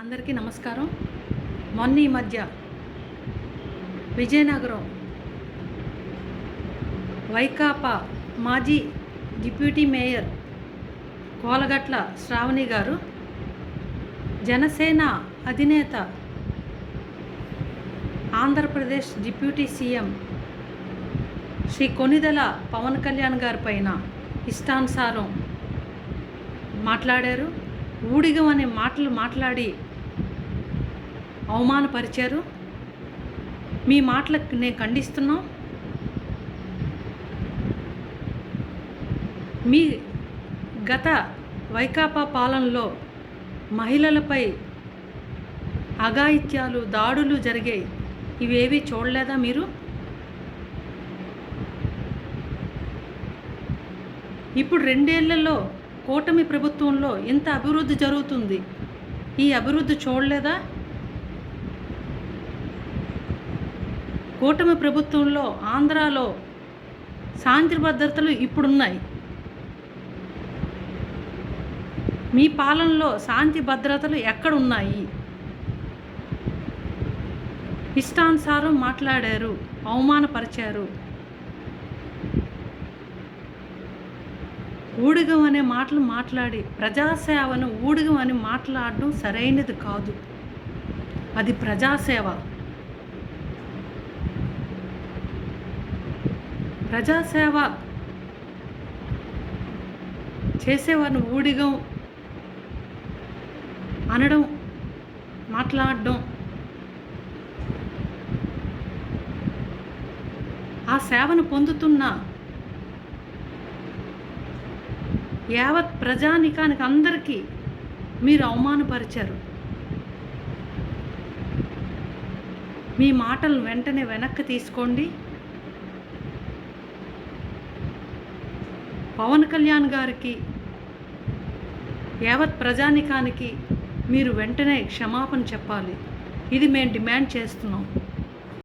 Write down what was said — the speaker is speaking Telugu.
అందరికీ నమస్కారం. మొన్న ఈ మధ్య విజయనగరం వైకాపా మాజీ డిప్యూటీ మేయర్ కోలగట్ల శ్రావణి గారు జనసేన అధినేత ఆంధ్రప్రదేశ్ డిప్యూటీ సీఎం శ్రీ కొనిదెల పవన్ కళ్యాణ్ గారి పైన ఇష్టానుసారం మాట్లాడారు. ఊడిగం అనే మాటలు మాట్లాడి అవమానపరిచారు. మీ మాటలకు నేను ఖండిస్తున్నాం. మీ గత వైకాపా పాలనలో మహిళలపై అఘాయిత్యాలు, దాడులు జరిగాయి. ఇవేవి చూడలేదా మీరు? ఇప్పుడు 2 ఏళ్లలో కూటమి ప్రభుత్వంలో ఇంత అభివృద్ధి జరుగుతుంది. ఈ అభివృద్ధి చూడలేదా? కూటమి ప్రభుత్వంలో ఆంధ్రాలో శాంతి భద్రతలు ఇప్పుడున్నాయి. మీ పాలనలో శాంతి భద్రతలు ఎక్కడున్నాయి? ఇష్టానుసారం మాట్లాడారు, అవమానపరిచారు. ఊడిగం అనే మాటలు మాట్లాడి ప్రజాసేవను ఊడిగం అని మాట్లాడడం సరైనది కాదు. అది ప్రజాసేవ. ప్రజాసేవ చేసేవారిని ఊడిగం అనడం, మాట్లాడడం, ఆ సేవను పొందుతున్న యావత్ ప్రజానికానికి అందరికీ మీరు అవమానపరిచారు. మీ మాటలను వెంటనే వెనక్కి తీసుకోండి. పవన్ కళ్యాణ్ గారికి, యావత్ ప్రజానికానికి మీరు వెంటనే క్షమాపణ చెప్పాలి. ఇది మేము డిమాండ్ చేస్తున్నాం.